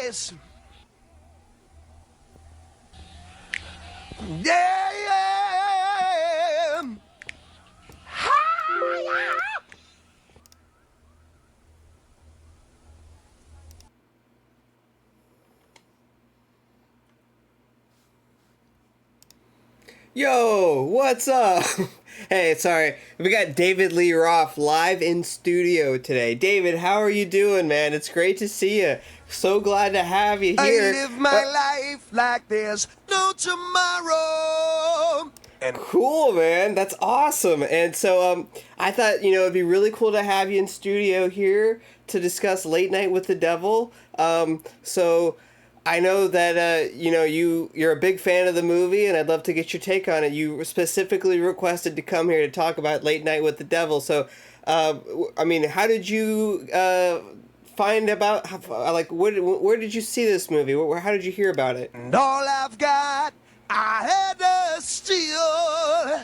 yes. Yeah, yeah. Hi-ya. Yo, what's up? Hey, sorry. We got David Lee Roth live in studio today. David, how are you doing, man? It's great to see you. So glad to have you I here. live my life like there's no tomorrow. And Cool, man. That's awesome. And so I thought, it'd be really cool to have you in studio here to discuss Late Night with the Devil. So I know that you're a big fan of the movie, and I'd love to get your take on it. You specifically requested to come here to talk about Late Night with the Devil. So how did you find about where did you see this movie? How did you hear about it? all I've got, I had to steal.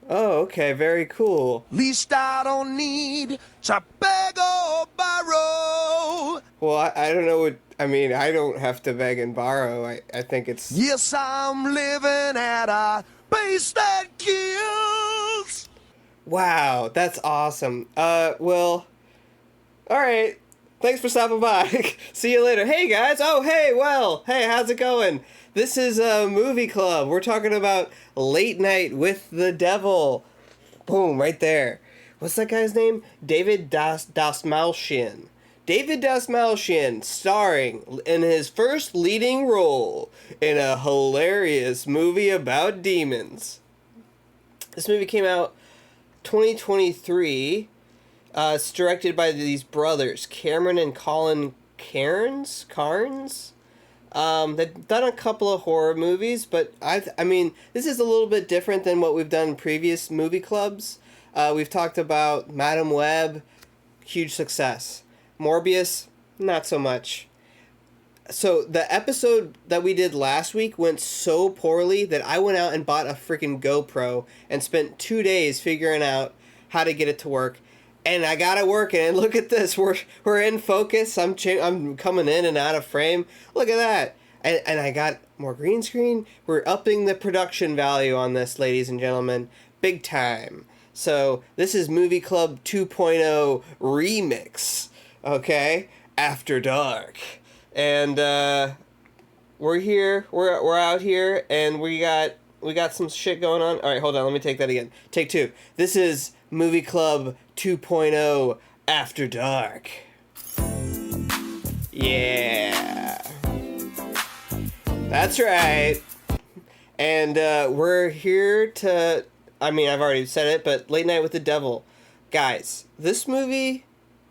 Oh, okay, very cool. Least I don't need to beg or borrow. Well, I don't know what I don't have to beg and borrow. I think it's Yes, I'm living at a pace that kills. wow, that's awesome. Well, all right. Thanks for stopping by. See you later. Hey guys. Oh, hey. Well, hey, how's it going? This is a movie club. We're talking about Late Night with the Devil. Boom, right there. What's that guy's name? David Dastmalchian. David Dastmalchian, starring in his first leading role in a hilarious movie about demons. This movie came out 2023. It's directed by these brothers, Cameron and Colin Carnes. They've done a couple of horror movies, but this is a little bit different than what we've done in previous movie clubs. We've talked about Madam Web, huge success. Morbius, not so much. So the episode that we did last week went so poorly that I went out and bought a freaking GoPro and spent 2 days figuring out how to get it to work. And I got it working, and look at this. We're in focus. I'm coming in and out of frame. Look at that. And I got more green screen. We're upping the production value on this, ladies and gentlemen. Big time. So this is Movie Club 2.0 Remix. Okay? After Dark. And we're here. We're out here, and we got some shit going on. All right, hold on. Let me take that again. Take two. This is Movie Club 2.0 After Dark. Yeah. That's right. And we're here to... I've already said it, but Late Night with the Devil. Guys, this movie,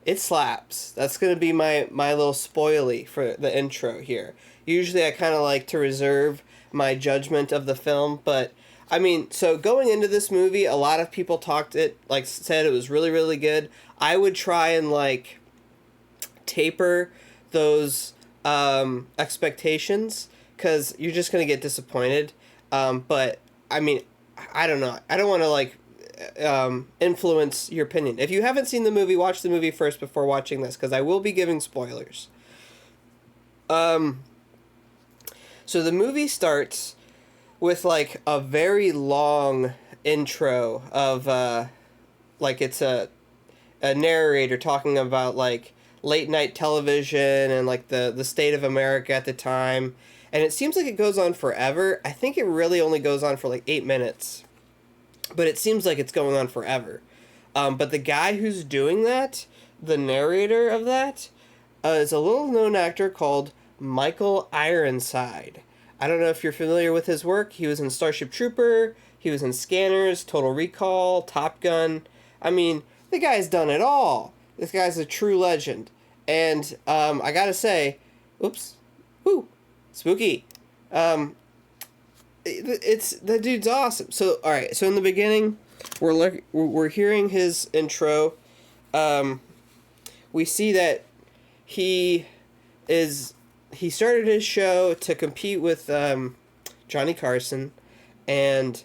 it slaps. That's going to be my little spoilie for the intro here. Usually I kind of like to reserve my judgment of the film, but... so going into this movie, a lot of people said it was really, really good. I would try and, taper those expectations, because you're just going to get disappointed. But, I don't know. I don't want to, influence your opinion. If you haven't seen the movie, watch the movie first before watching this, because I will be giving spoilers. So the movie starts with a very long intro of it's a narrator talking about late night television and the state of America at the time, and it seems like it goes on forever. I think it really only goes on for 8 minutes, but it seems like it's going on forever. But the guy who's doing that, the narrator of that, is a little known actor called Michael Ironside. I don't know if you're familiar with his work. He was in Starship Trooper, he was in Scanners, Total Recall, Top Gun. The guy's done it all. This guy's a true legend. And I gotta say, oops, whoo, spooky. The dude's awesome. So, all right. So in the beginning, we're hearing his intro. We see that he started his show to compete with Johnny Carson, and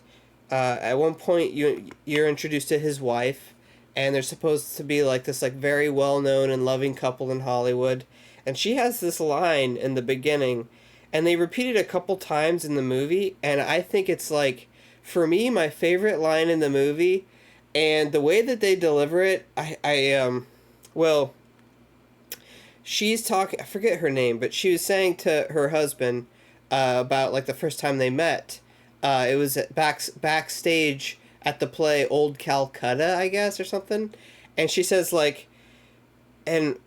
at one point you're introduced to his wife, and they're supposed to be this very well known and loving couple in Hollywood. and she has this line in the beginning, and they repeat it a couple times in the movie, and I think it's like, for me, my favorite line in the movie, and the way that they deliver it, well, she's talking, I forget her name, but she was saying to her husband about like the first time they met. It was backstage at the play Old Calcutta, I guess, or something. And she says like, and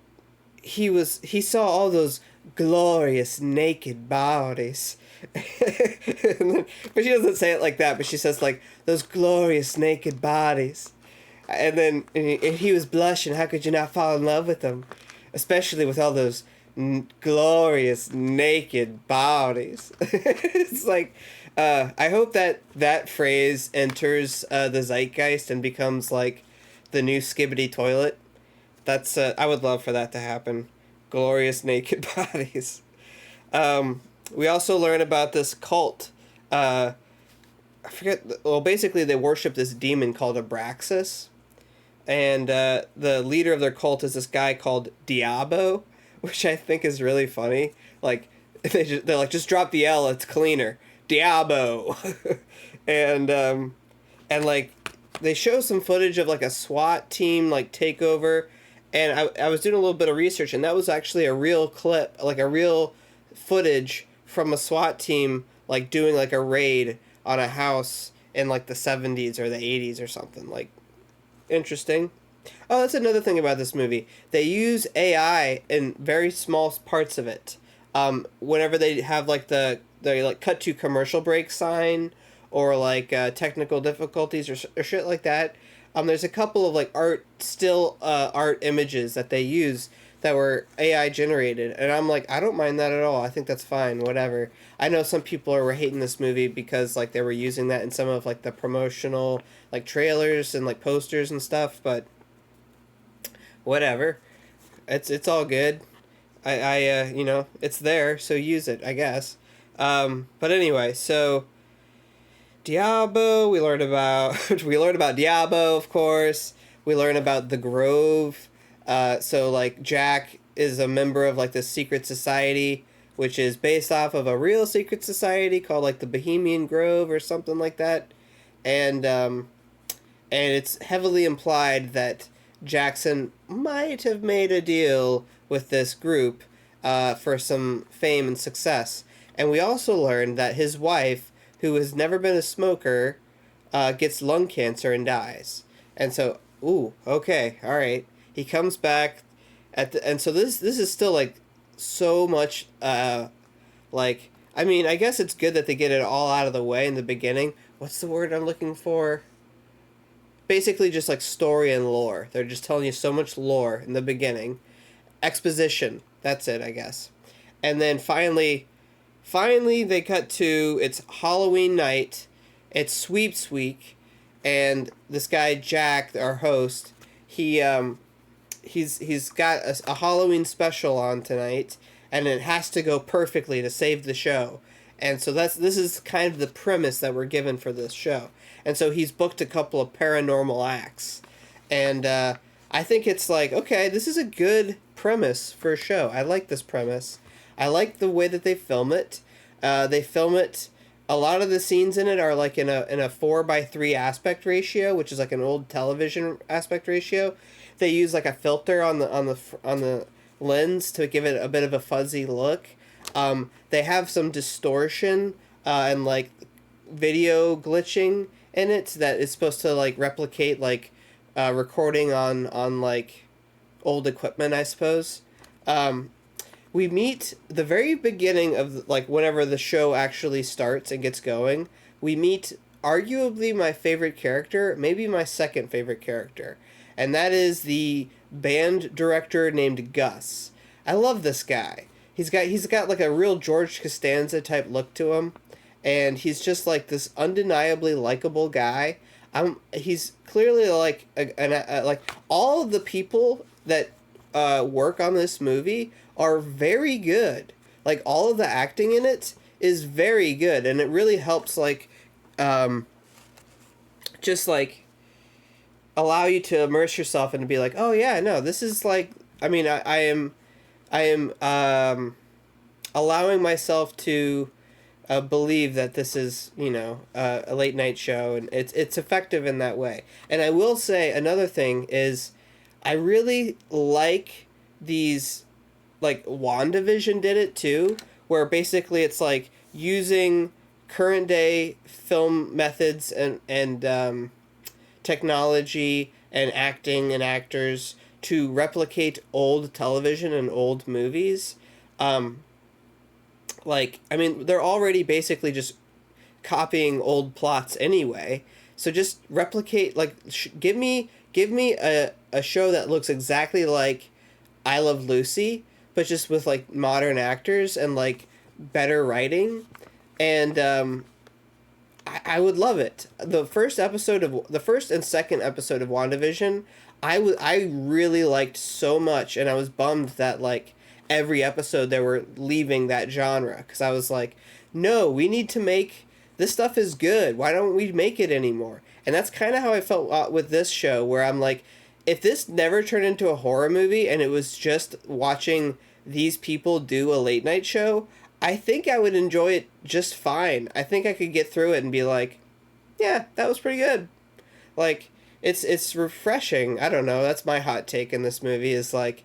he saw all those glorious naked bodies. But she doesn't say it like that, but she says like those glorious naked bodies. And then and he was blushing. How could you not fall in love with them? Especially with all those glorious naked bodies. It's like, I hope that phrase enters the zeitgeist and becomes like the new Skibbity toilet. That's I would love for that to happen. Glorious naked bodies. We also learn about this cult. I forget. Well, basically, they worship this demon called Abraxas, and the leader of their cult is this guy called Diabo, which I think is really funny. Like they're like, just drop the L, it's cleaner. Diabo, and like they show some footage of like a SWAT team like takeover, and I was doing a little bit of research, and that was actually a real clip, like a real footage from a SWAT team like doing like a raid on a house in like the 70s or the 80s or something. Like, interesting. Oh, that's another thing about this movie. They use AI in very small parts of it. Whenever they have like they like cut to commercial break sign, or like technical difficulties or shit like that. There's a couple of like art images that they use that were AI generated, and I'm like, I don't mind that at all. I think that's fine, whatever. I know some people were hating this movie because like they were using that in some of like the promotional like trailers and like posters and stuff, but whatever. It's all good. I you know, it's there, so use it, I guess. But anyway, so Diabo, we learned about Diabo, of course. We learn about the Grove. So like Jack is a member of like this secret society, which is based off of a real secret society called like the Bohemian Grove or something like that, and it's heavily implied that Jackson might have made a deal with this group for some fame and success. And we also learned that his wife, who has never been a smoker, gets lung cancer and dies. And so, ooh, okay, all right. He comes back and so this is still like so much like, I mean, I guess it's good that they get it all out of the way in the beginning. What's the word I'm looking for? Basically just like story and lore. They're just telling you so much lore in the beginning. Exposition. That's it, I guess. And then finally they cut to, it's Halloween night. It's sweeps week, and this guy Jack, our host, he's got a Halloween special on tonight, and it has to go perfectly to save the show. And so this is kind of the premise that we're given for this show. And so he's booked a couple of paranormal acts. And I think it's like, okay, this is a good premise for a show. I like this premise. I like the way that they film it. They film it, a lot of the scenes in it are like in a 4:3 aspect ratio, which is like an old television aspect ratio. They use like a filter on the lens to give it a bit of a fuzzy look. They have some distortion and like video glitching in it that is supposed to like replicate like recording on like old equipment, I suppose. We meet the very beginning of like whenever the show actually starts and gets going. We meet arguably my favorite character, maybe my second favorite character, and that is the band director named Gus. I love this guy. He's got like a real George Costanza type look to him, and he's just like this undeniably likable guy. He's clearly like like all of the people that work on this movie are very good. Like all of the acting in it is very good, and it really helps like just like allow you to immerse yourself and to be like, oh yeah, no, this is like, I mean, I am I am allowing myself to believe that this is, a late night show, and it's effective in that way. And I will say another thing is, I really like these, like WandaVision did it too, where basically it's like using current day film methods and technology and acting and actors to replicate old television and old movies. Um, I mean, they're already basically just copying old plots anyway. So just replicate, like, give me a show that looks exactly like I Love Lucy, but just with like modern actors and like better writing, and I would love it. The first and second episode of WandaVision, I really liked so much, and I was bummed that like every episode they were leaving that genre, because I was like, no, we need to make this stuff is good. Why don't we make it anymore? And that's kind of how I felt with this show, where I'm like, if this never turned into a horror movie and it was just watching these people do a late night show, I think I would enjoy it just fine. I think I could get through it and be like, yeah, that was pretty good. Like, it's refreshing. I don't know. That's my hot take in this movie, is like,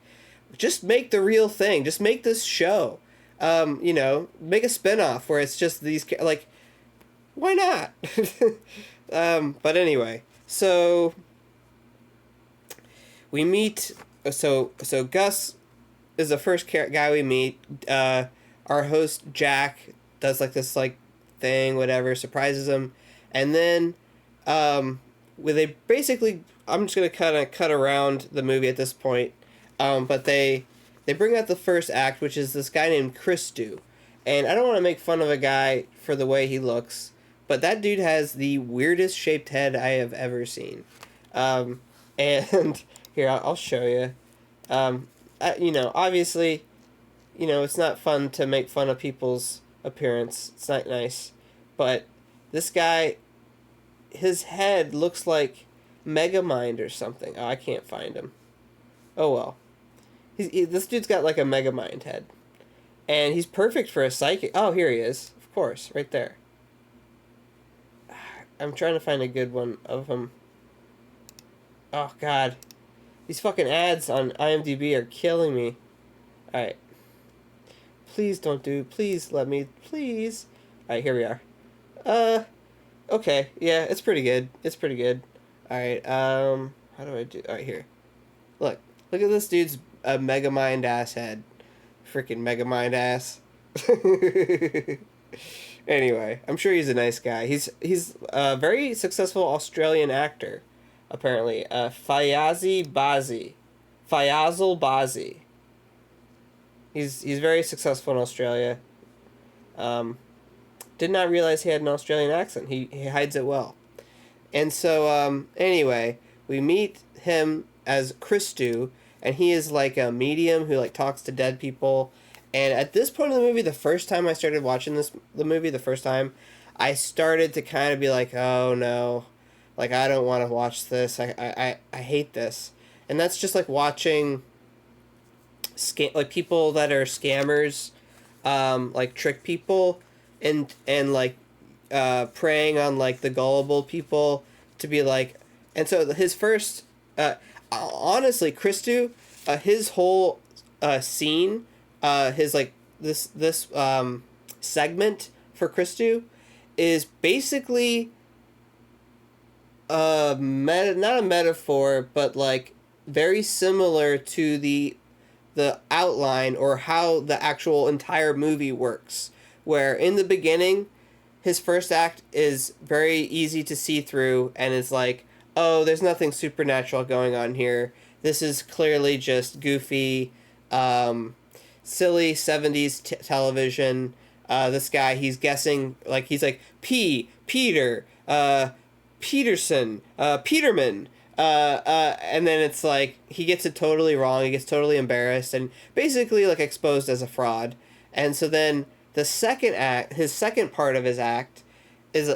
just make the real thing. Just make this show. Make a spinoff where it's just these, like, why not? But anyway, so we meet. So Gus is the first guy we meet. Our host Jack does like this like thing, whatever, surprises him, and then where they basically, I'm just gonna kind of cut around the movie at this point, but they bring out the first act, which is this guy named Christu, and I don't want to make fun of a guy for the way he looks, but that dude has the weirdest shaped head I have ever seen, and here I'll show you, obviously, it's not fun to make fun of people's appearance. It's not nice, but this guy, his head looks like Megamind or something. Oh, I can't find him. Oh well. This dude's got like a Megamind head. And he's perfect for a psychic. Oh, here he is. Of course, right there. I'm trying to find a good one of him. Oh, God. These fucking ads on IMDb are killing me. Alright. Please don't do... Please let me... Please. Alright, here we are. Okay. Yeah, it's pretty good. It's pretty good. Alright, how do I do... Alright, here. Look at this dude's Megamind ass head. Freaking Megamind ass. Anyway, I'm sure he's a nice guy. He's a very successful Australian actor, apparently. Fayazal Bazi. He's very successful in Australia. Did not realize he had an Australian accent. He hides it well. And so, anyway, we meet him as Christu, and he is like a medium who like talks to dead people. And at this point in the movie, the first time I started watching the movie, I started to kind of be like, oh no, like I don't want to watch this. I hate this. And that's just like watching like people that are scammers, like trick people and like preying on like the gullible people to be like. And so his first honestly, Christu, his whole scene, his like this segment for Christu is basically not a metaphor, but like very similar to the outline or how the actual entire movie works, where in the beginning his first act is very easy to see through, and it's like, oh, there's nothing supernatural going on here. This is clearly just goofy, silly 70s television. This guy, he's guessing, like, he's like, Peterson, Peterman. And then it's like, he gets it totally wrong. He gets totally embarrassed and basically, like, exposed as a fraud. And so then the second act, his second part of his act is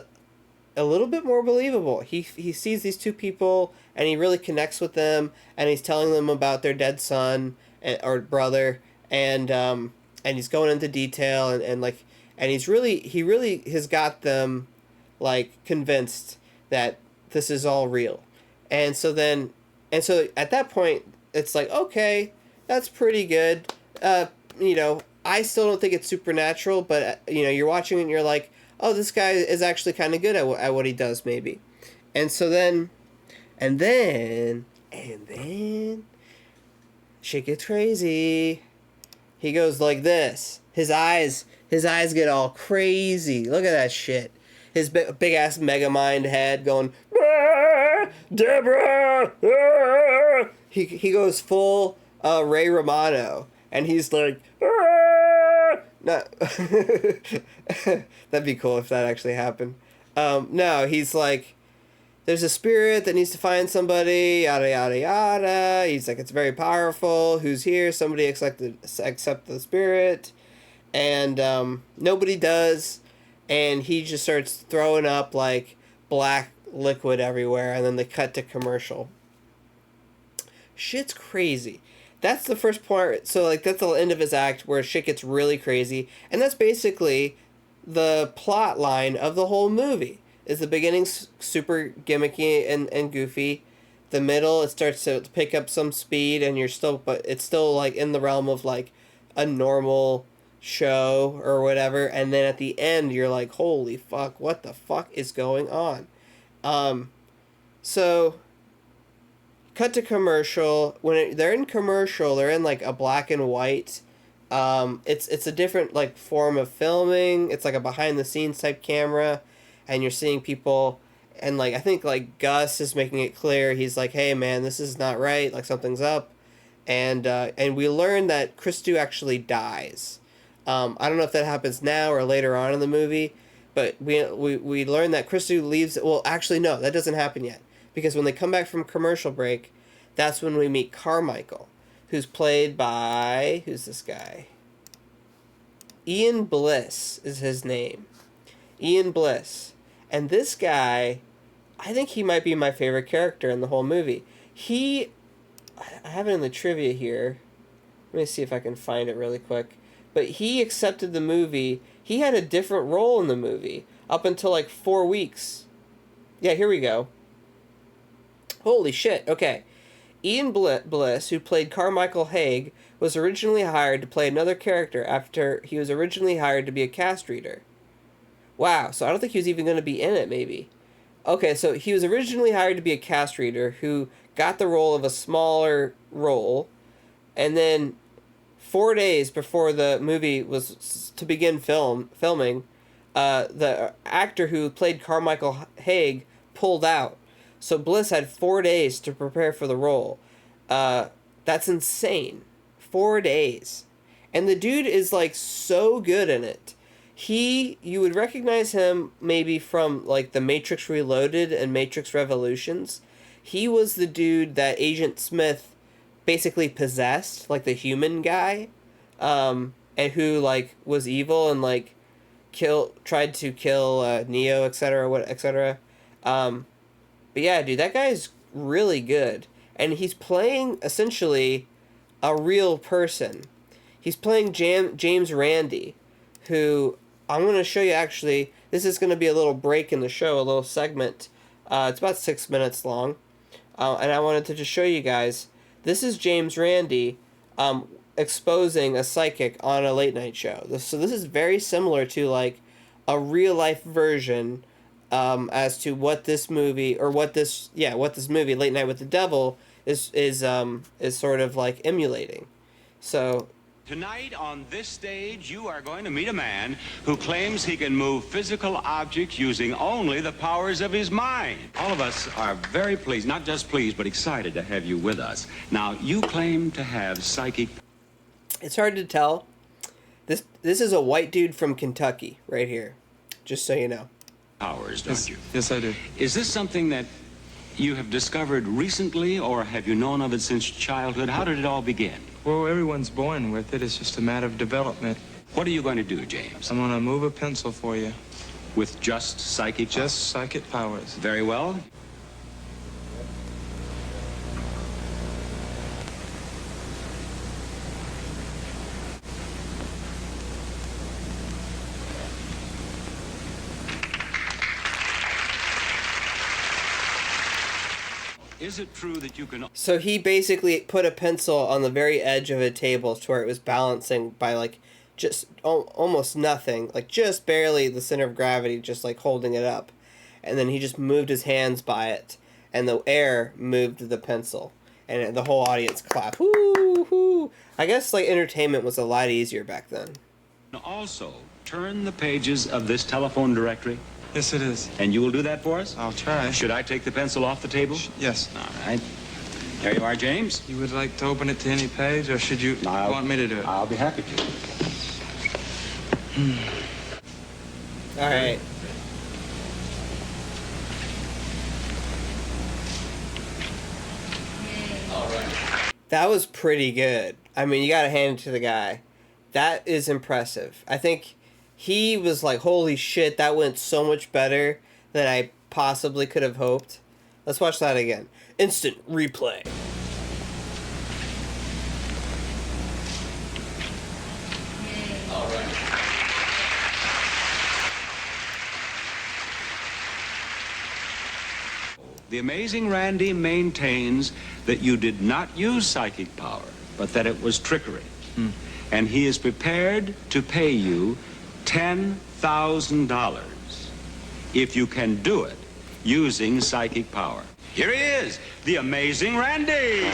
a little bit more believable. He sees these two people and he really connects with them, and he's telling them about their dead son or brother, and he's going into detail, and like, and he really has got them like convinced that this is all real. And so then, and so at that point, it's like, okay, that's pretty good. You know, I still don't think it's supernatural, but you know, you're watching it and you're like, oh, this guy is actually kind of good at what he does, maybe. And so then, and then, shit gets crazy. He goes like this. His eyes get all crazy. Look at that shit. His big ass mega mind head going, "Ah, Deborah!" Ah. He goes full Ray Romano, and he's like, "Ah!" No. That'd be cool if that actually happened. No, he's like, there's a spirit that needs to find somebody, yada yada yada. He's like, it's very powerful. Who's here? Somebody accept the spirit, and nobody does. And he just starts throwing up like black liquid everywhere, and then they cut to commercial. Shit's crazy. That's the first part. So like that's the end of his act where shit gets really crazy, and that's basically the plot line of the whole movie. Is the beginning's super gimmicky and goofy. The middle, it starts to pick up some speed, and but it's still like in the realm of like a normal show or whatever. And then at the end, you're like, holy fuck, what the fuck is going on? So cut to commercial. They're in commercial, they're in like a black and white. It's a different like form of filming. It's like a behind the scenes type camera. And you're seeing people, and like I think like Gus is making it clear. He's like, "Hey man, this is not right. Like something's up," and we learn that Christou actually dies. I don't know if that happens now or later on in the movie, but we learn that Christou leaves. Well, actually no, that doesn't happen yet, because when they come back from commercial break, that's when we meet Carmichael, who's played by, who's this guy? Ian Bliss is his name. Ian Bliss. And this guy, I think he might be my favorite character in the whole movie. I have it in the trivia here. Let me see if I can find it really quick. But he accepted the movie. He had a different role in the movie up until like 4 weeks. Yeah, here we go. Holy shit. Okay. Ian Bliss, who played Carmichael Haig, was originally hired to play another character after he was originally hired to be a cast reader. Wow, so I don't think he was even going to be in it, maybe. Okay, so he was originally hired to be a cast reader who got the role of a smaller role, and then 4 days before the movie was to begin filming, the actor who played Carmichael Haig pulled out. So Bliss had 4 days to prepare for the role. That's insane. 4 days. And the dude is like so good in it. You would recognize him maybe from like The Matrix Reloaded and Matrix Revolutions. He was the dude that Agent Smith basically possessed, like the human guy, and who like was evil and like tried to kill Neo, etc. But yeah, dude, that guy's really good, and he's playing essentially a real person. He's playing James Randi, who I'm going to show you actually. This is going to be a little break in the show, a little segment. It's about 6 minutes long. And I wanted to just show you guys. This is James Randi exposing a psychic on a late night show. So this is very similar to like a real life version as to what this movie, what this movie, Late Night with the Devil, is sort of like emulating. So tonight on this stage, you are going to meet a man who claims he can move physical objects using only the powers of his mind. All of us are very pleased, not just pleased, but excited to have you with us. Now, you claim to have psychic... It's hard to tell. This is a white dude from Kentucky right here, just so you know. Powers, don't you? Yes, I do. Is this something that you have discovered recently, or have you known of it since childhood? How did it all begin? Well, everyone's born with it. It's just a matter of development. What are you going to do, James? I'm going to move a pencil for you. With just psychic powers? Just psychic powers. Very well. is it true that you can... So he basically put a pencil on the very edge of a table to where it was balancing by like just almost nothing, like just barely the center of gravity, just like holding it up. And then he just moved his hands by it, and the air moved the pencil, and the whole audience clapped. Woo, woo. I guess like entertainment was a lot easier back then. Also, turn the pages of this telephone directory? Yes, it is. And you will do that for us? I'll try. Should I take the pencil off the table? Yes. All right. There you are, James. You would like to open it to any page, or should you want me to do it? I'll be happy to. All right. That was pretty good. I mean, you gotta hand it to the guy. That is impressive. I think he was like, holy shit, that went so much better than I possibly could have hoped. Let's watch that again. Instant replay. The amazing Randy maintains that you did not use psychic power, but that it was trickery. And he is prepared to pay you $10,000 if you can do it using psychic power. Here he is, the amazing Randy.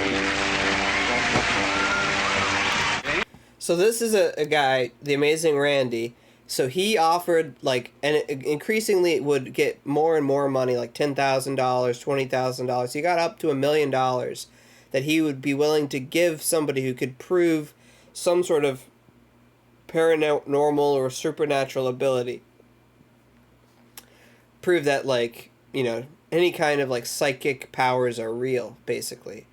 So this is a guy, the amazing Randy. So he offered like, and it increasingly would get more and more money, like $10,000, $20,000. He got up to $1 million that he would be willing to give somebody who could prove some sort of paranormal or supernatural ability. Prove that, like, you know, any kind of like psychic powers are real, basically.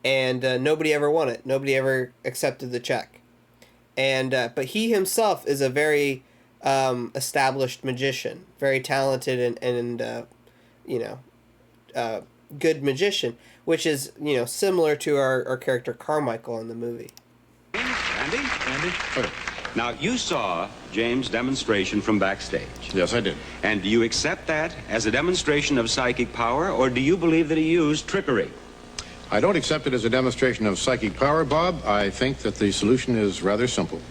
And nobody ever won it. Nobody ever accepted the check. And but he himself is a very established magician, very talented and good magician, which is, you know, similar to our character Carmichael in the movie. Randy? Okay. Now, you saw James' demonstration from backstage. Yes, I did. And do you accept that as a demonstration of psychic power, or do you believe that he used trickery? I don't accept it as a demonstration of psychic power, Bob. I think that the solution is rather simple.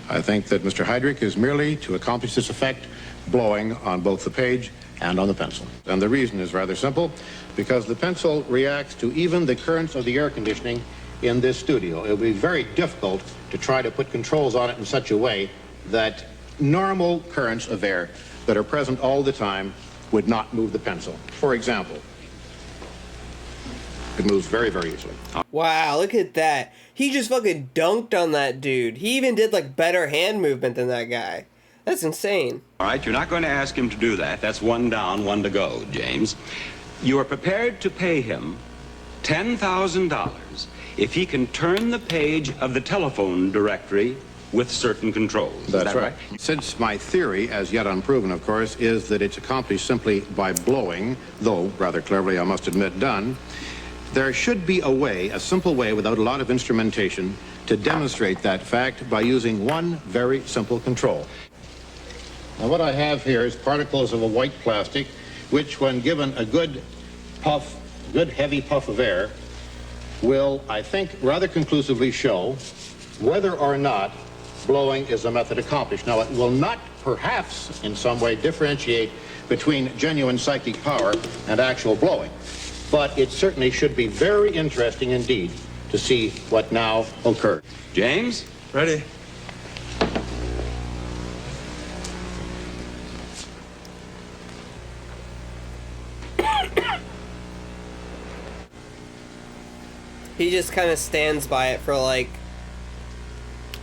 I think that Mr. Heydrich is merely, to accomplish this effect, blowing on both the page and on the pencil. And the reason is rather simple, because the pencil reacts to even the currents of the air conditioning in this studio. It will be very difficult to try to put controls on it in such a way that normal currents of air that are present all the time would not move the pencil. For example, it moves very, very easily. Wow, look at that. He just fucking dunked on that dude. He even did like better hand movement than that guy. That's insane. All right, you're not going to ask him to do that. That's one down, one to go, James. You are prepared to pay him $10,000 if he can turn the page of the telephone directory with certain controls. That's right. Since my theory, as yet unproven, of course, is that it's accomplished simply by blowing, though rather cleverly, I must admit, done, there should be a way, a simple way, without a lot of instrumentation, to demonstrate that fact by using one very simple control. Now, what I have here is particles of a white plastic, which, when given a good puff, good heavy puff of air, will, I think, rather conclusively show whether or not blowing is a method accomplished. Now, it will not, perhaps, in some way differentiate between genuine psychic power and actual blowing, but it certainly should be very interesting indeed to see what now occurred. James? Ready? He just kind of stands by it for like,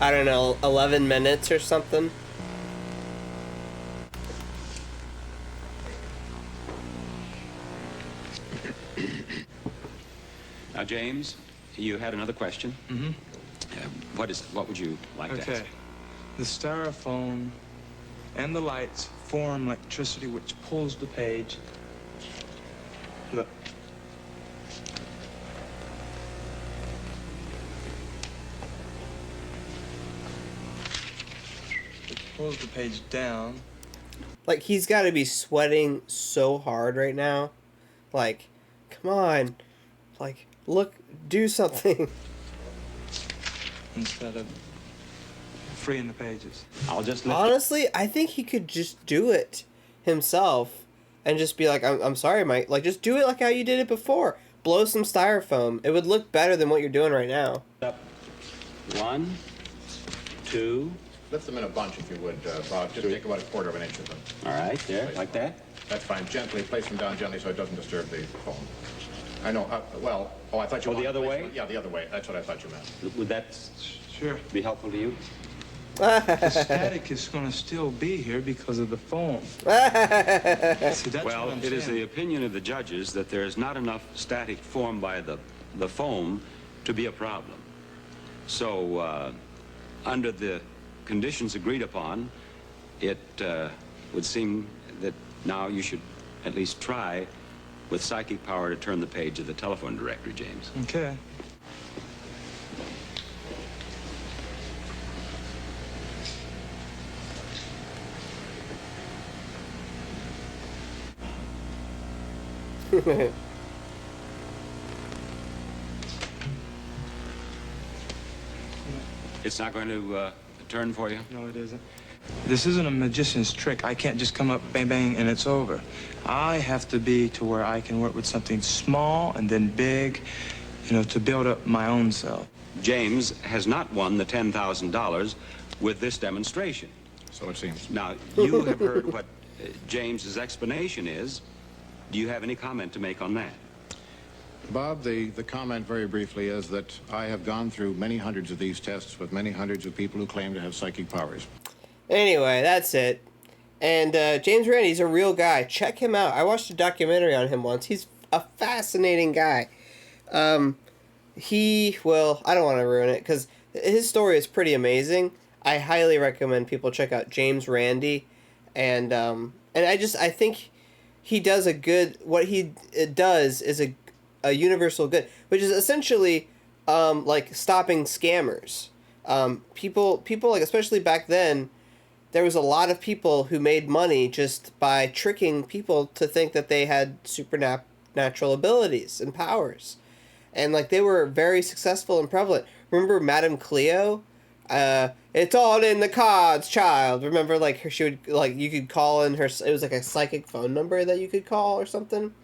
I don't know, 11 minutes or something. Now, James, you had another question? Mm-hmm. What would you like to Okay. ask? The styrofoam and the lights form electricity which pulls the page. Look. It pulls the page down. Like, he's got to be sweating so hard right now. Like, come on. Like, look, do something. Instead of freeing the pages. I'll just lift Honestly, I think he could just do it himself and just be like, I'm sorry, Mike. Like, just do it like how you did it before. Blow some styrofoam. It would look better than what you're doing right now. up. 1, 2. Lift them in a bunch if you would, Bob. Just take about 1/4 of an inch of them. All right, there, like that. That's fine. Gently, place them down gently so it doesn't disturb the foam. I know, I thought you Oh, the wanted other to place way? them- Yeah, the other way. That's what I thought you meant. Would that Sure. be helpful to you? The static is going to still be here because of the foam. See, that's what Well, I'm it is saying. the opinion of the judges that there is not enough static formed by the foam to be a problem. So, under the conditions agreed upon, it would seem that now you should at least try with psychic power to turn the page of the telephone directory, James. Okay. It's not going to turn for you? No, it isn't. This isn't a magician's trick. I can't just come up, bang, bang, and it's over. I have to be to where I can work with something small and then big, to build up my own self. James has not won the $10,000 with this demonstration. So it seems. Now, you have heard what James's explanation is. Do you have any comment to make on that? Bob, the comment very briefly is that I have gone through many hundreds of these tests with many hundreds of people who claim to have psychic powers. Anyway, that's it. And James Randi's a real guy. Check him out. I watched a documentary on him once. He's a fascinating guy. I don't want to ruin it because his story is pretty amazing. I highly recommend people check out James Randi, and I think he does what he does is a universal good, which is essentially like stopping scammers. People like, especially back then, there was a lot of people who made money just by tricking people to think that they had supernatural abilities and powers. And like, they were very successful and prevalent. Remember Madame Cleo? It's all in the cards, child. Remember, like, she would, like, you could call in her, it was like a psychic phone number that you could call or something.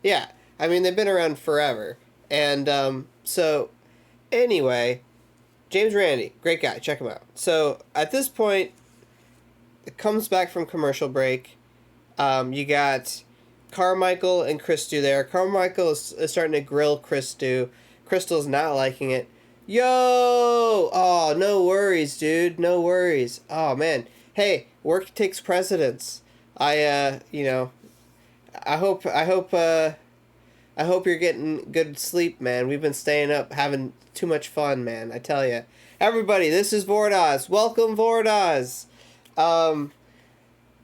Yeah. I mean, they've been around forever. And, so, anyway, James Randi, great guy, check him out. So, at this point, it comes back from commercial break. You got Carmichael and Christou there. Carmichael is starting to grill Christou. Crystal's not liking it. Yo! Oh, no worries, dude. No worries. Oh, man. Hey, work takes precedence. I hope you're getting good sleep, man. We've been staying up having too much fun, man. I tell ya. Everybody, this is Vordas. Welcome, Vordas.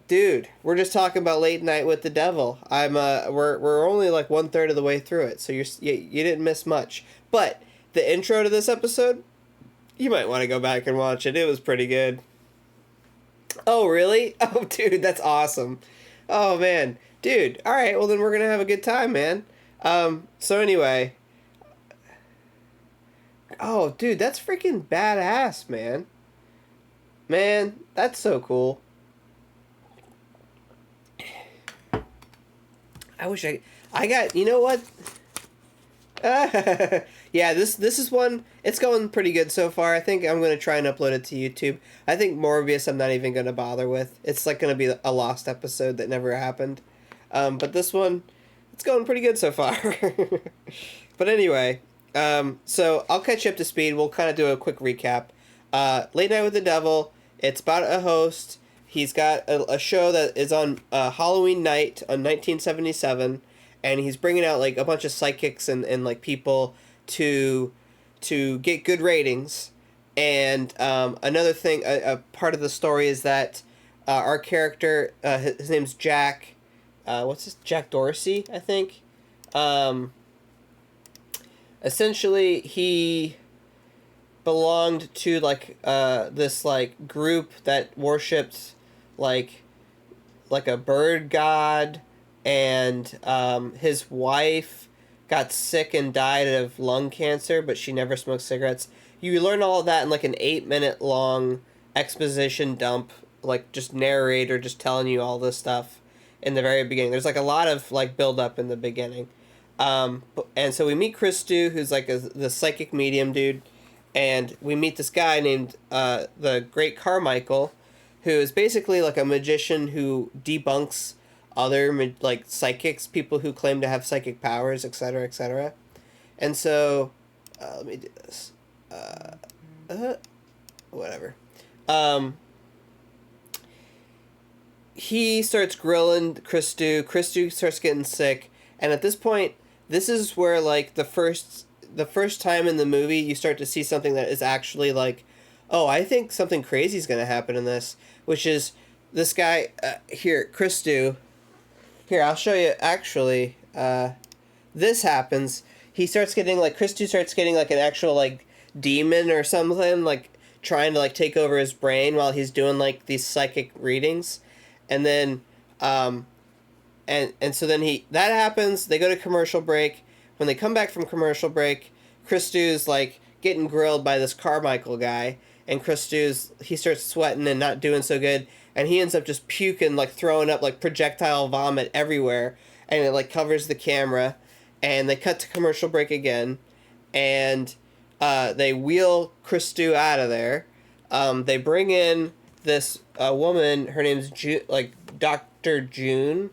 Dude, we're just talking about Late Night with the Devil. We're only like 1/3 of the way through it, so you didn't miss much. But the intro to this episode, you might want to go back and watch it. It was pretty good. Oh, really? Oh, dude, that's awesome. Oh, man. Dude, all right, well, then we're going to have a good time, man. So anyway. Oh, dude, that's freaking badass, man. Man, that's so cool. I wish I got, you know what? Yeah, this is one, it's going pretty good so far. I think I'm going to try and upload it to YouTube. I think Morbius I'm not even going to bother with. It's like going to be a lost episode that never happened. But this one, it's going pretty good so far. But anyway, so I'll catch you up to speed. We'll kind of do a quick recap. Late Night with the Devil, it's about a host. He's got a show that is on Halloween night on 1977, and he's bringing out like a bunch of psychics and like people to get good ratings. And another thing, a part of the story is that our character, his name's Jack. Jack Dorsey, I think. Essentially, he belonged to like this like group that worshipped like a bird god, and his wife got sick and died of lung cancer, but she never smoked cigarettes. You learn all of that in like an 8-minute long exposition dump, like just narrator just telling you all this stuff in the very beginning. There's like a lot of like build up in the beginning. And so we meet Christu, who's like the psychic medium dude, and we meet this guy named the Great Carmichael, who is basically like a magician who debunks other like psychics, people who claim to have psychic powers, etc., etc. And so, let me do this. Whatever. He starts grilling Christu. Christu starts getting sick, and at this point, this is where like the first time in the movie you start to see something that is actually like, oh, I think something crazy is gonna happen in this, which is this guy here, Christu. Here, I'll show you. Actually, this happens. He starts getting like Christu starts getting like an actual like demon or something, like trying to like take over his brain while he's doing like these psychic readings, and then and so then that happens. They go to commercial break. When they come back from commercial break, Christu's like getting grilled by this Carmichael guy, and he starts sweating and not doing so good, and he ends up just puking, like throwing up like projectile vomit everywhere, and it like covers the camera, and they cut to commercial break again, and they wheel Christu out of there. They bring in this woman. Her name's Dr. June,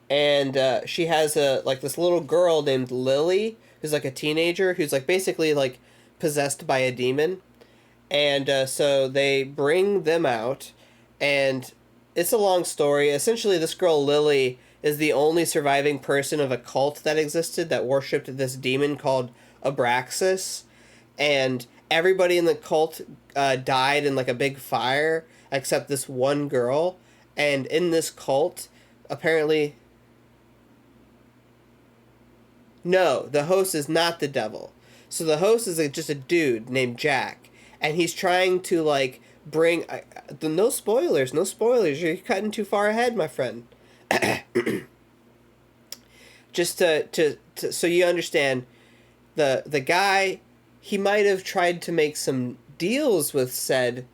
and she has this little girl named Lily, who's like a teenager who's like basically like possessed by a demon, and so they bring them out, and it's a long story. Essentially, this girl Lily is the only surviving person of a cult that existed that worshipped this demon called Abraxas, and everybody in the cult died in like a big fire except this one girl, and in this cult, apparently. No, the host is not the devil. So the host is just a dude named Jack, and he's trying to like bring no spoilers, you're cutting too far ahead, my friend. Just to so you understand, the guy, he might have tried to make some deals with said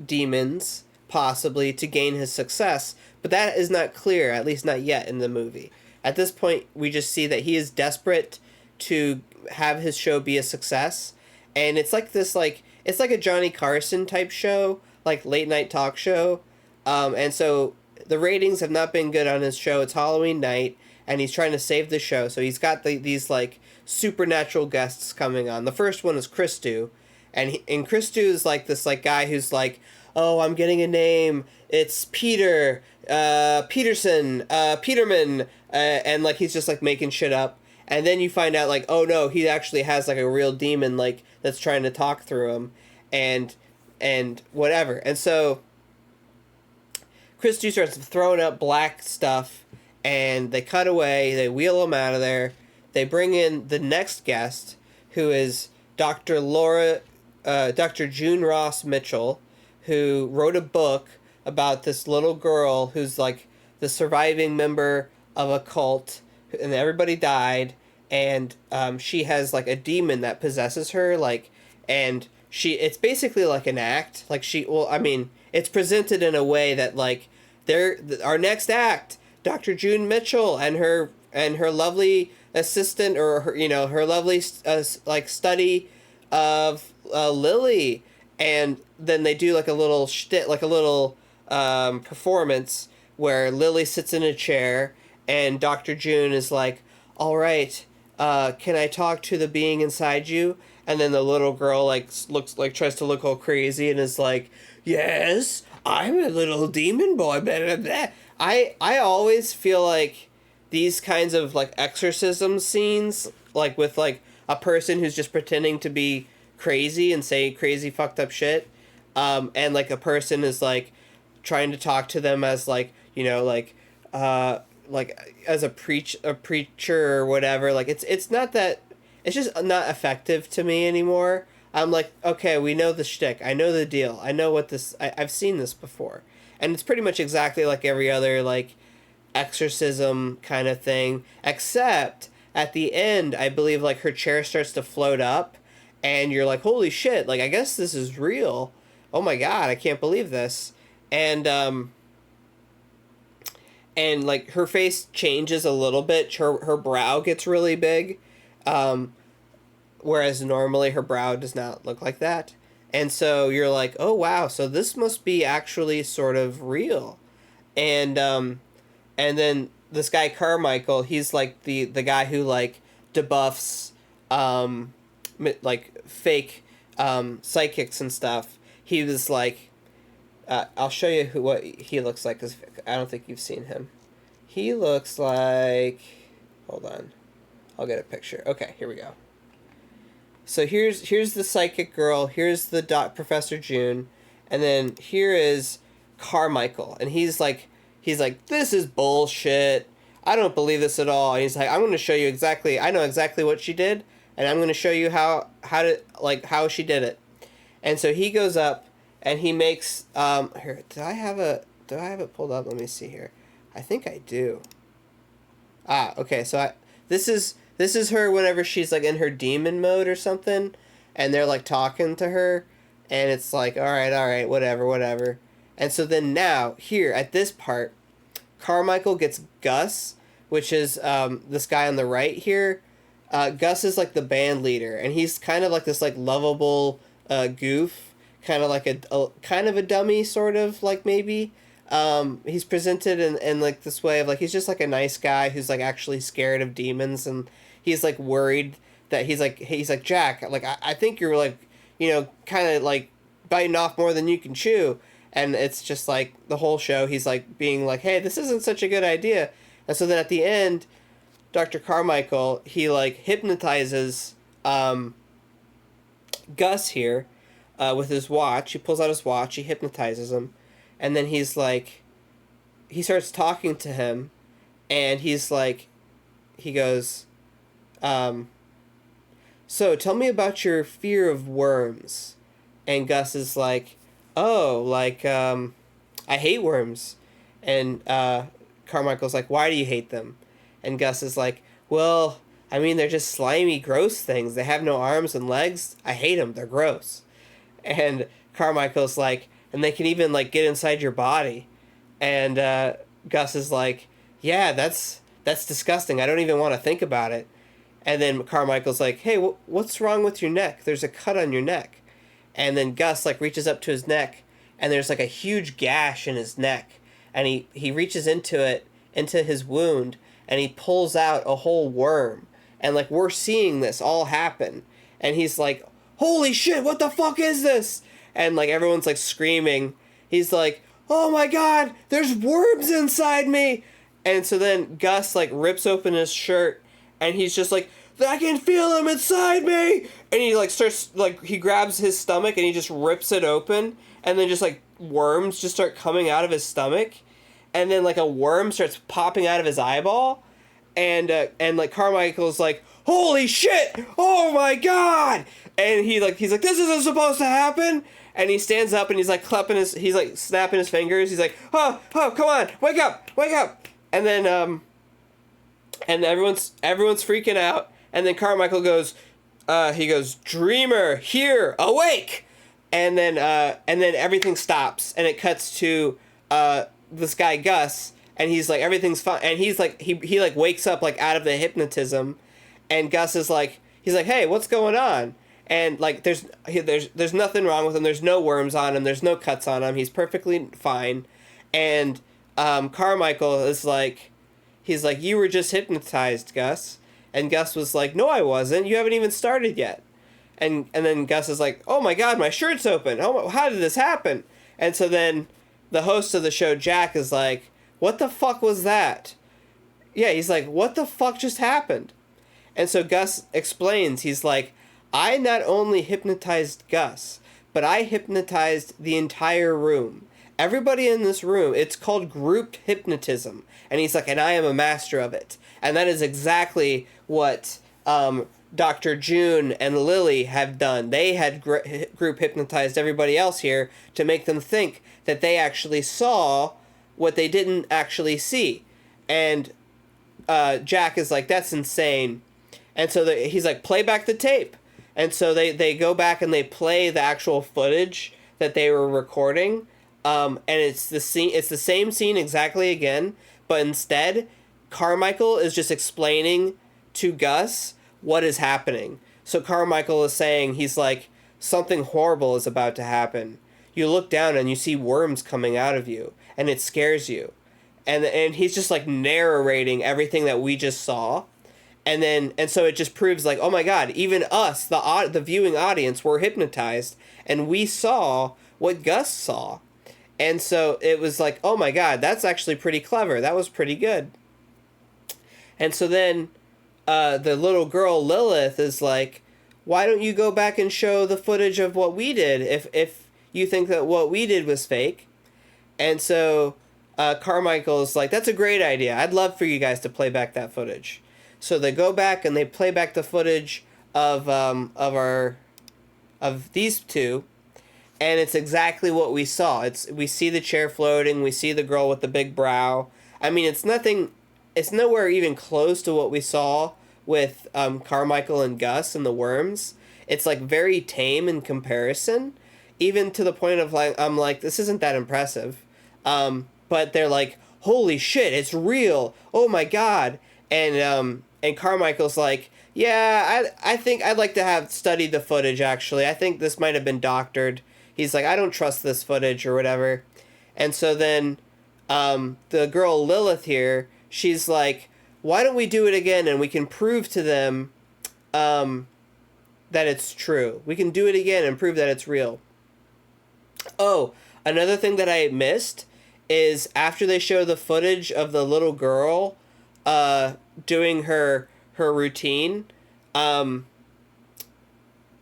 demons, possibly to gain his success, but that is not clear, at least not yet in the movie. At this point, we just see that he is desperate to have his show be a success, and it's like this, like, it's like a Johnny Carson type show, like late night talk show, and so the ratings have not been good on his show. It's Halloween night, and he's trying to save the show, so he's got these like supernatural guests coming on. The first one is Christu, and Christu is like this like guy who's like, oh, I'm getting a name. It's Peter, Peterson, Peterman, and like he's just like making shit up. And then you find out like, oh no, he actually has like a real demon like that's trying to talk through him, and whatever. And so Christu starts throwing up black stuff, and they cut away. They wheel him out of there. They bring in the next guest, who is Dr. June Ross Mitchell, who wrote a book about this little girl who's like the surviving member of a cult, and everybody died, and she has like a demon that possesses her, like, and it's basically like an act, like it's presented in a way that like our next act, Dr. June Mitchell and her lovely assistant, or her lovely like study of Lily, and then they do like a little performance where Lily sits in a chair, and Dr. June is like, all right, can I talk to the being inside you? And then the little girl like tries to look all crazy and is like, yes, I'm a little demon boy. Blah, blah, blah. I always feel like these kinds of like exorcism scenes, like with like a person who's just pretending to be crazy and say crazy fucked up shit, and like a person is like trying to talk to them as like like as a preacher or whatever, like it's not that, it's just not effective to me anymore. I'm like, okay, we know the shtick, I know the deal, I know what this, I've seen this before, and it's pretty much exactly like every other like exorcism kind of thing, except at the end, I believe, like, her chair starts to float up, and you're like, holy shit, like, I guess this is real. Oh my god, I can't believe this. And like, her face changes a little bit. Her brow gets really big, whereas normally her brow does not look like that. And so you're like, oh wow, so this must be actually sort of real. And then this guy Carmichael, he's like the guy who like debuffs like fake psychics and stuff. He was like, I'll show you what he looks like, because I don't think you've seen him. He looks like, hold on, I'll get a picture. Okay, here we go. So here's the psychic girl, here's the Professor June, and then here is Carmichael, and he's like, this is bullshit. I don't believe this at all. And he's like, I'm going to show you exactly, I know exactly what she did, and I'm going to show you how she did it. And so he goes up and he makes here, do I have it pulled up? Let me see here. I think I do. Okay, so this is her whenever she's like in her demon mode or something, and they're like talking to her, and it's like, all right, whatever. And so then now, here, at this part, Carmichael gets Gus, which is this guy on the right here. Gus is like the band leader, and he's kind of like this like lovable goof, kind of like a kind of a dummy, sort of, like, maybe. He's presented in like this way of like, he's just like a nice guy who's like actually scared of demons, and he's like worried that he's like Jack, like, I think you're like, you know, kind of like biting off more than you can chew. And it's just like the whole show, he's like being like, hey, this isn't such a good idea. And so then at the end, Dr. Carmichael, he like hypnotizes Gus here with his watch. He pulls out his watch, he hypnotizes him. And then he's like, he starts talking to him, and he's like, he goes, so tell me about your fear of worms. And Gus is like, oh, like, I hate worms. And Carmichael's like, why do you hate them? And Gus is like, well, I mean, they're just slimy, gross things. They have no arms and legs. I hate them. They're gross. And Carmichael's like, and they can even, like, get inside your body. And Gus is like, yeah, that's disgusting. I don't even want to think about it. And then Carmichael's like, hey, what's wrong with your neck? There's a cut on your neck. And then Gus, like, reaches up to his neck, and there's, like, a huge gash in his neck. And he reaches into his wound, and he pulls out a whole worm. And, like, we're seeing this all happen. And he's like, holy shit, what the fuck is this? And, like, everyone's, like, screaming. He's like, oh my god, there's worms inside me! And so then Gus, like, rips open his shirt, and he's just like, I can feel them inside me! And he, like, starts, like, he grabs his stomach, and he just rips it open, and then just, like, worms just start coming out of his stomach, and then, like, a worm starts popping out of his eyeball, and like, Carmichael's like, holy shit! Oh my god! And he's like, this isn't supposed to happen! And he stands up and he's like he's like snapping his fingers. He's like, oh, come on, wake up! And then and everyone's freaking out. And then Carmichael goes, he goes, dreamer, here, awake! And then everything stops, and it cuts to this guy Gus, and he's like, everything's fine, and he's like, he like wakes up like out of the hypnotism, and Gus is like, he's like, hey, what's going on? And like, there's nothing wrong with him. There's no worms on him. There's no cuts on him. He's perfectly fine. And Carmichael is like, he's like, you were just hypnotized, Gus. And Gus was like, no, I wasn't. You haven't even started yet. And then Gus is like, oh my god, my shirt's open. Oh, how did this happen? And so then the host of the show, Jack, is like, what the fuck was that? Yeah, he's like, what the fuck just happened? And so Gus explains, he's like, I not only hypnotized Gus, but I hypnotized the entire room. Everybody in this room, it's called group hypnotism. And he's like, and I am a master of it. And that is exactly what Dr. June and Lily have done. They had group hypnotized everybody else here to make them think that they actually saw what they didn't actually see. And Jack is like, that's insane. And so he's like, play back the tape. And so they go back and they play the actual footage that they were recording. And it's the same scene exactly again, but instead, Carmichael is just explaining to Gus what is happening. So Carmichael is saying, he's like, something horrible is about to happen. You look down and you see worms coming out of you, and it scares you. And he's just like narrating everything that we just saw. And so it just proves like, oh my God, even us, the viewing audience, were hypnotized, and we saw what Gus saw. And so it was like, oh my God, that's actually pretty clever. That was pretty good. And so then the little girl Lilith is like, why don't you go back and show the footage of what we did if you think that what we did was fake? And so Carmichael's like, that's a great idea. I'd love for you guys to play back that footage. So they go back and they play back the footage of these two, and it's exactly what we saw. We see the chair floating, we see the girl with the big brow. I mean, it's nowhere even close to what we saw with Carmichael and Gus and the worms. It's like very tame in comparison, even to the point of like, I'm like, this isn't that impressive. But they're like, holy shit, it's real. Oh my God. And Carmichael's like, yeah, I think I'd like to have studied the footage, actually. I think this might have been doctored. He's like, I don't trust this footage or whatever. And so then the girl Lilith here, she's like, why don't we do it again and we can prove to them that it's true. We can do it again and prove that it's real. Oh, another thing that I missed is after they show the footage of the little girl doing her routine,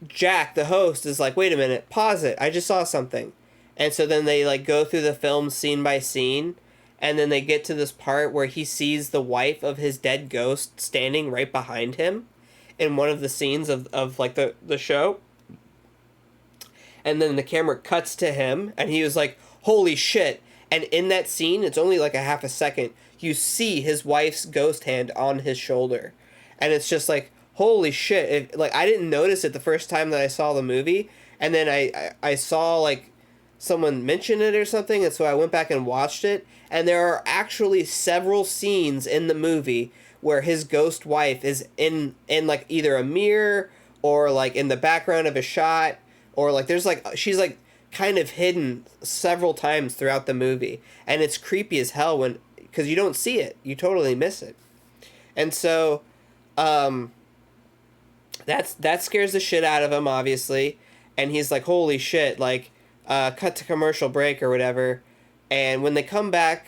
Jack, the host, is like, wait a minute, pause it, I just saw something. And so then they like go through the film scene by scene, and then they get to this part where he sees the wife of his dead ghost standing right behind him in one of the scenes of like the show. And then the camera cuts to him, and he was like, holy shit. And in that scene, it's only like a half a second, you see his wife's ghost hand on his shoulder. And it's just like, holy shit. Like, I didn't notice it the first time that I saw the movie. And then I saw, like, someone mention it or something, and so I went back and watched it. And there are actually several scenes in the movie where his ghost wife is in like, either a mirror or, like, in the background of a shot. Or, like, there's, like, she's, like, kind of hidden several times throughout the movie. And it's creepy as hell because you don't see it. You totally miss it. And so, that scares the shit out of him, obviously. And he's like, holy shit, like, cut to commercial break or whatever. And when they come back,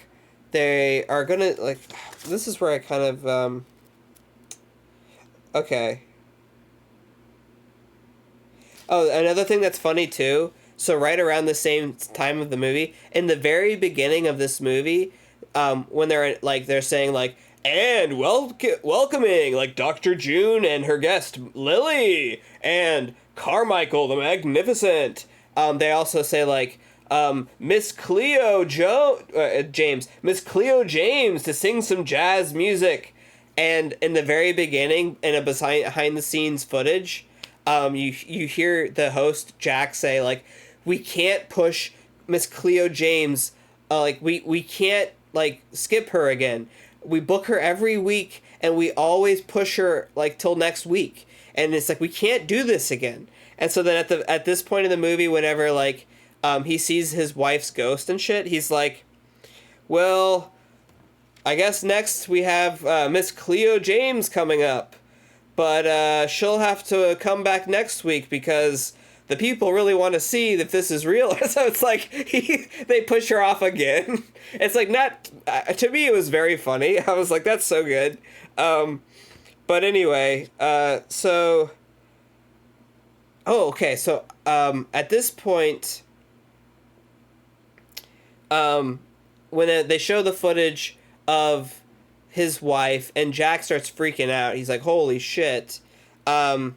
they are gonna, like, this is where I kind of, okay. Oh, another thing that's funny, too. So right around the same time of the movie, in the very beginning of this movie, when they're saying, like, and welcoming, like, Dr. June and her guest, Lily, and Carmichael the Magnificent. They also say, like, Miss Cleo James to sing some jazz music. And in the very beginning, in a behind the scenes footage, you hear the host Jack say, like, we can't push Miss Cleo James, like, we can't, like, skip her again. We book her every week, and we always push her, like, till next week. And it's like, we can't do this again. And so then at this point in the movie, whenever, like, he sees his wife's ghost and shit, he's like, well, I guess next we have Miss Cleo James coming up. But she'll have to come back next week because the people really want to see if this is real. So it's like, they push her off again. It's like, not, to me it was very funny. I was like, that's so good. But anyway, so, oh, okay, so at this point, when they show the footage of his wife, and Jack starts freaking out. He's like, holy shit. The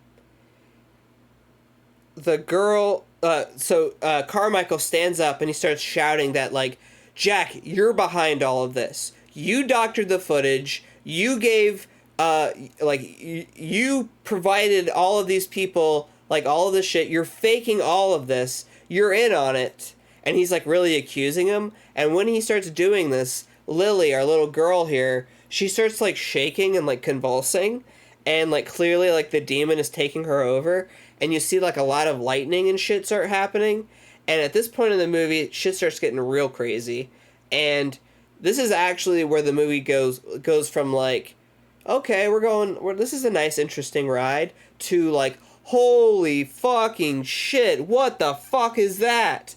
girl, Carmichael stands up and he starts shouting that, like, Jack, you're behind all of this. You doctored the footage. you gave, you provided all of these people, like, all of this shit. You're faking all of this. You're in on it. And he's, like, really accusing him. And when he starts doing this, Lily, our little girl here, she starts, like, shaking and, like, convulsing. And, like, clearly, like, the demon is taking her over. And you see, like, a lot of lightning and shit start happening. And at this point in the movie, shit starts getting real crazy. And this is actually where the movie goes from, like, okay, this is a nice, interesting ride, to, like, holy fucking shit, what the fuck is that?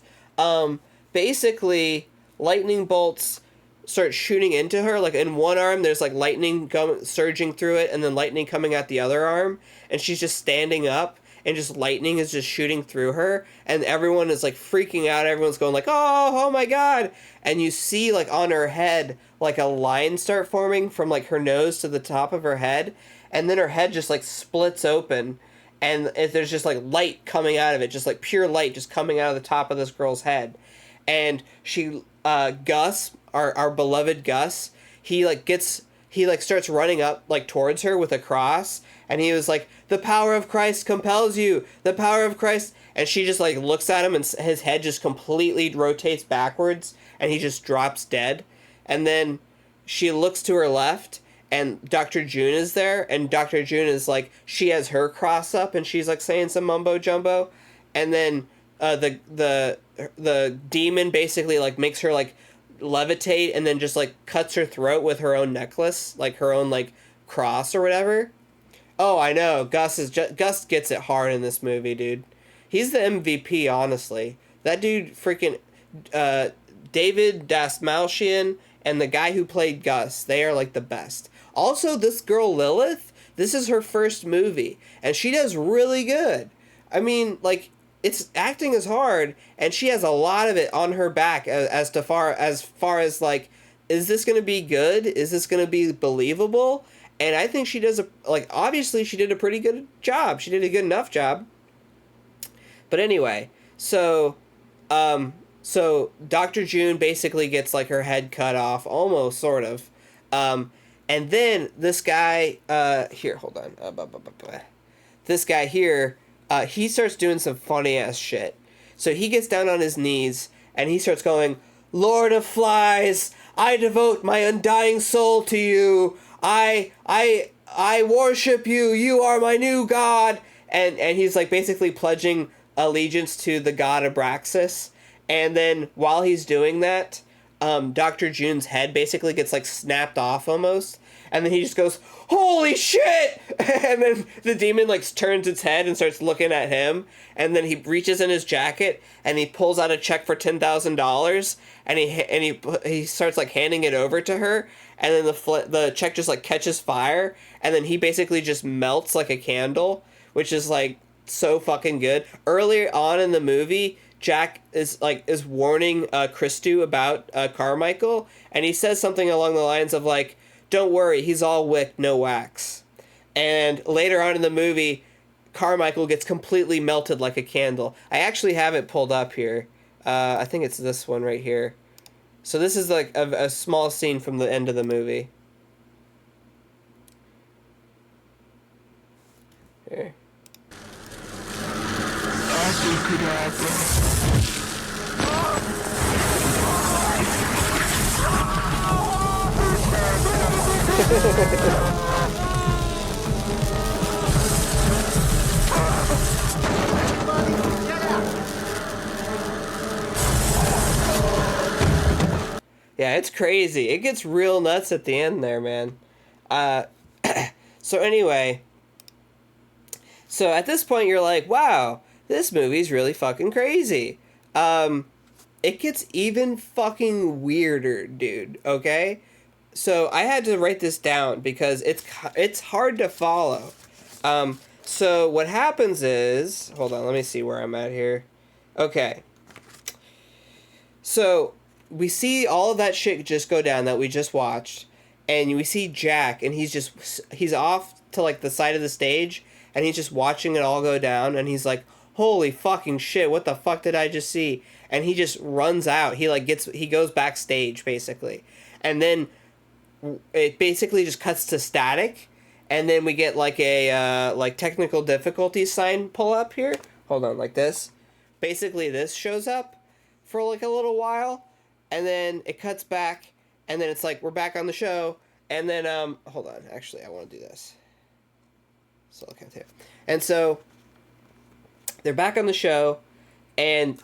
Basically, lightning bolts start shooting into her. Like, in one arm, there's, like, lightning surging through it, and then lightning coming out the other arm, and she's just standing up, and just lightning is just shooting through her, and everyone is, like, freaking out. Everyone's going, like, oh my god, and you see, like, on her head, like, a line start forming from, like, her nose to the top of her head, and then her head just, like, splits open, and there's just, like, light coming out of it, just, like, pure light just coming out of the top of this girl's head. And she, Gus, our beloved Gus, he starts running up, like, towards her with a cross, and he was like, the power of Christ compels you, the power of Christ, and she just, like, looks at him, and his head just completely rotates backwards, and he just drops dead. And then she looks to her left, and Dr. June is there, and Dr. June is, like, she has her cross up, and she's, like, saying some mumbo-jumbo, and then the demon basically, like, makes her, like, levitate, and then just, like, cuts her throat with her own necklace, like, her own, like, cross or whatever. Oh, I know, Gus gets it hard in this movie, dude. He's the MVP, honestly. That dude, freaking, David Dastmalchian, and the guy who played Gus, they are, like, the best. Also, this girl, Lilith, this is her first movie, and she does really good. I mean, like, it's acting is hard, and she has a lot of it on her back as far as, like, is this going to be good? Is this going to be believable? And I think she does obviously she did a pretty good job. She did a good enough job. But anyway, so Dr. June basically gets, like, her head cut off, almost, sort of. And then this guy, here, hold on. This guy here, he starts doing some funny-ass shit. So he gets down on his knees, and he starts going, Lord of Flies, I devote my undying soul to you. I worship you. You are my new god. And he's, like, basically pledging allegiance to the god Abraxas. And then while he's doing that, Dr. June's head basically gets, like, snapped off almost. And then he just goes, holy shit! And then the demon, like, turns its head and starts looking at him. And then he reaches in his jacket and he pulls out a check for $10,000. And he starts, like, handing it over to her. And then the check just, like, catches fire. And then he basically just melts like a candle, which is, like, so fucking good. Earlier on in the movie, Jack is warning Christu about Carmichael, and he says something along the lines of, like, don't worry, he's all wick, no wax. And later on in the movie, Carmichael gets completely melted like a candle. I actually have it pulled up here. I think it's this one right here. So this is, like, a small scene from the end of the movie. Here. Yeah, it's crazy. It gets real nuts at the end there, man. So anyway, so at this point you're like, wow, this movie's really fucking crazy. It gets even fucking weirder, dude, okay? So I had to write this down because it's hard to follow. So what happens is, hold on, let me see where I'm at here. Okay. So we see all of that shit just go down that we just watched, and we see Jack, and he's off to, like, the side of the stage, and he's just watching it all go down, and he's like, holy fucking shit, what the fuck did I just see? And he just runs out. He goes backstage, basically. And then it basically just cuts to static, and then we get like a like technical difficulties sign pull up here. Hold on, like this. Basically, this shows up for like a little while, and then it cuts back, and then it's like we're back on the show, and then hold on, actually, I want to do this. So I can't. And so they're back on the show, and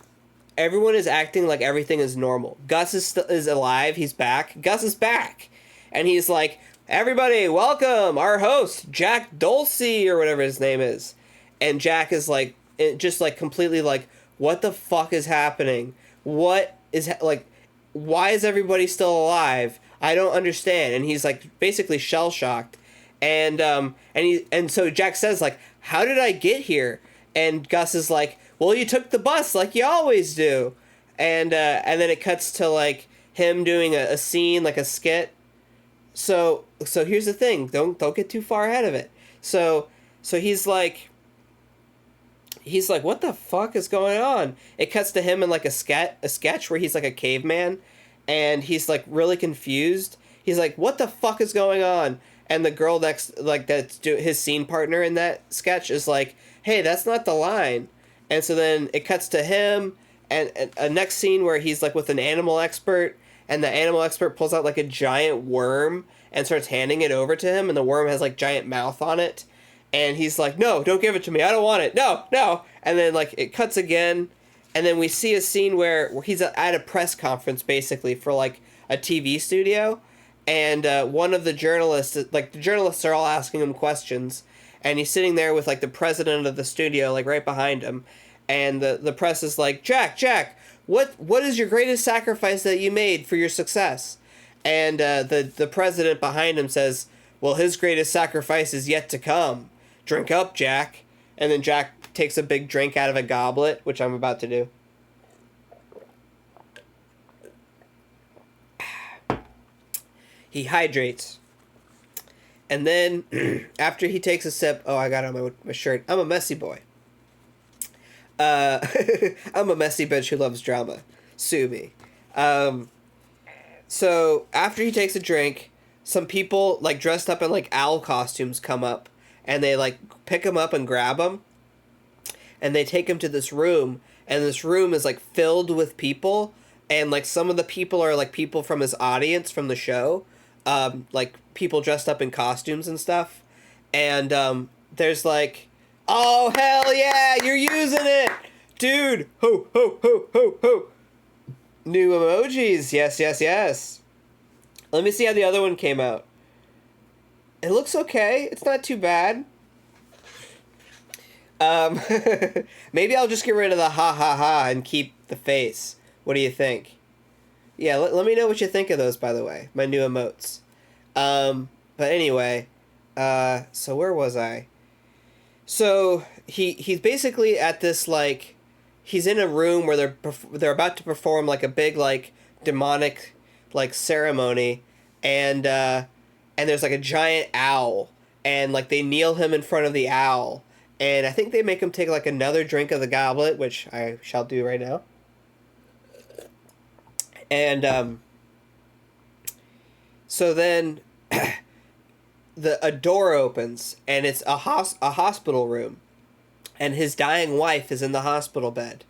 everyone is acting like everything is normal. Gus is alive. He's back. Gus is back. And he's like, everybody, welcome our host, Jack Dulce, or whatever his name is. And Jack is like, just like completely like, what the fuck is happening? What is, like, why is everybody still alive? I don't understand. And he's like basically shell-shocked. And so Jack says like, how did I get here? And Gus is like, well, you took the bus like you always do. And then it cuts to like him doing a scene, like a skit. So here's the thing. Don't get too far ahead of it. So he's like, what the fuck is going on? It cuts to him in like a sketch where he's like a caveman, and he's like really confused. He's like, what the fuck is going on? And the girl next, like that's his scene partner in that sketch, is like, hey, that's not the line. And so then it cuts to him, and a next scene where he's like with an animal expert, and the animal expert pulls out like a giant worm and starts handing it over to him, and the worm has like giant mouth on it. And he's like, no, don't give it to me. I don't want it. No. And then like it cuts again, and then we see a scene where he's at a press conference basically for like a TV studio. And one of the journalists, like the journalists are all asking him questions, and he's sitting there with like the president of the studio, like right behind him. And the press is like, Jack, what is your greatest sacrifice that you made for your success? And the president behind him says, well, his greatest sacrifice is yet to come. Drink up, Jack. And then Jack takes a big drink out of a goblet, which I'm about to do. He hydrates. And then, after he takes a sip... Oh, I got it on my shirt. I'm a messy boy. I'm a messy bitch who loves drama. Sue me. So, after he takes a drink, some people, like, dressed up in, like, owl costumes come up. And they, like, pick him up and grab him. And they take him to this room. And this room is, like, filled with people. And, like, some of the people are, like, people from his audience from the show. Like people dressed up in costumes and stuff, and there's like, oh hell yeah, you're using it, dude! Ho ho ho ho ho! New emojis, yes. Let me see how the other one came out. It looks okay. It's not too bad. Maybe I'll just get rid of the ha ha ha and keep the face. What do you think? Yeah, let me know what you think of those, by the way. My new emotes. But anyway, so where was I? So he's basically at this, like, he's in a room where they're about to perform like a big like demonic like ceremony, and there's like a giant owl, and like they kneel him in front of the owl, and I think they make him take like another drink of the goblet, which I shall do right now. And so then a door opens, and it's a hospital room, and his dying wife is in the hospital bed,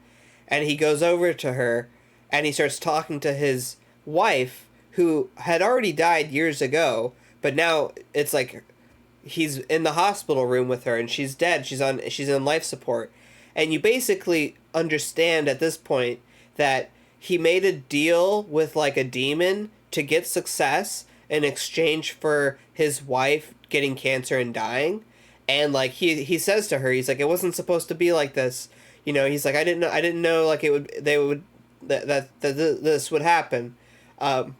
and he goes over to her, and he starts talking to his wife, who had already died years ago, but now it's like he's in the hospital room with her, and she's dead. She's in life support, and you basically understand at this point that he made a deal with like a demon to get success in exchange for his wife getting cancer and dying. And like he says to her, he's like, it wasn't supposed to be like this, you know. He's like, I didn't know like that this would happen. And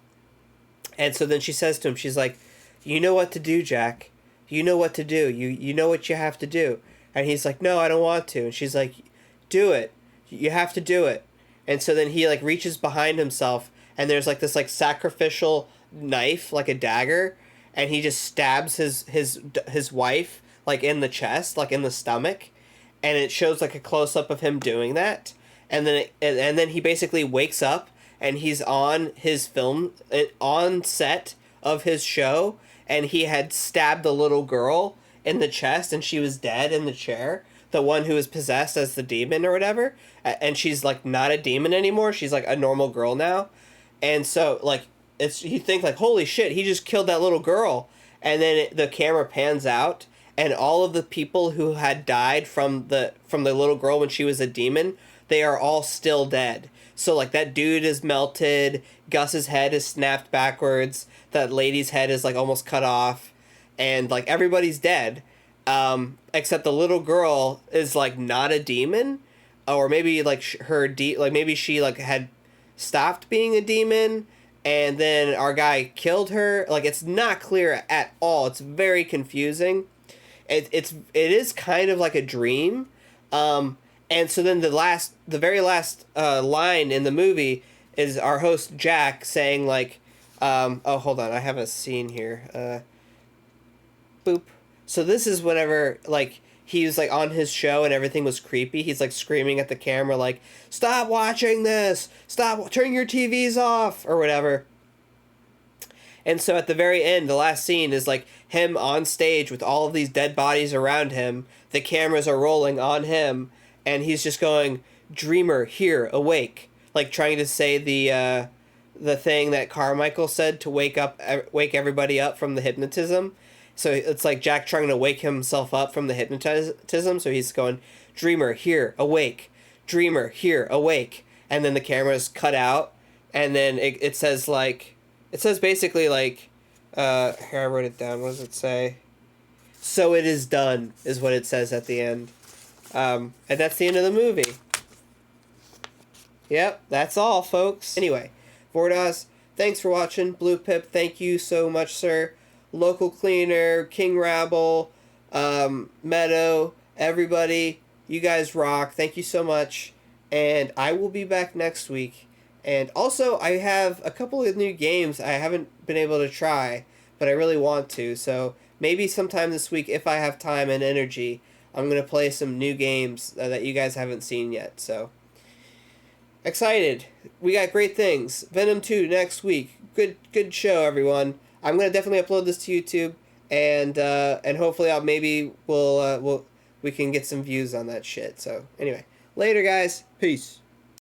so then she says to him, she's like, you know what to do, Jack. You know what to do. You know what you have to do. And he's like, no, I don't want to. And she's like, do it. You have to do it. And so then he like reaches behind himself, and there's like this like sacrificial knife, like a dagger, and he just stabs his wife like in the chest, like in the stomach, and it shows like a close up of him doing that, and then he basically wakes up, and he's on his film on set of his show, and he had stabbed the little girl in the chest, and she was dead in the chair. The one who was possessed as the demon or whatever, and she's like not a demon anymore. She's like a normal girl now, and so like you think like, holy shit, he just killed that little girl, and then the camera pans out, and all of the people who had died from the little girl when she was a demon, they are all still dead. So like that dude is melted, Gus's head is snapped backwards, that lady's head is like almost cut off, and like everybody's dead. Except the little girl is like not a demon, or maybe like like maybe she like had stopped being a demon, and then our guy killed her. Like it's not clear at all. It's very confusing. It is kind of like a dream. And so then the very last line in the movie is our host Jack saying like, oh hold on, I have a scene here. Boop. So this is whenever, like, he was, like, on his show and everything was creepy. He's, like, screaming at the camera, like, stop watching this! Stop! Turn your TVs off! Or whatever. And so at the very end, the last scene is, like, him on stage with all of these dead bodies around him. The cameras are rolling on him. And he's just going, Dreamer, here, awake. Like, trying to say the thing that Carmichael said to wake everybody up from the hypnotism. So it's like Jack trying to wake himself up from the hypnotism. So he's going, Dreamer, here, awake. Dreamer, here, awake. And then the camera's cut out. And then it says basically like, here I wrote it down. What does it say? So it is done, is what it says at the end. And that's the end of the movie. Yep, that's all, folks. Anyway, Vordas, thanks for watching. Blue Pip, thank you so much, sir. Local Cleaner, King Rabble, Meadow, everybody, you guys rock. Thank you so much. And I will be back next week. And also, I have a couple of new games I haven't been able to try, but I really want to. So maybe sometime this week, if I have time and energy, I'm going to play some new games that you guys haven't seen yet. So excited. We got great things. Venom 2 next week. Good show, everyone. I'm gonna definitely upload this to YouTube, and hopefully we can get some views on that shit. So anyway, later guys, peace.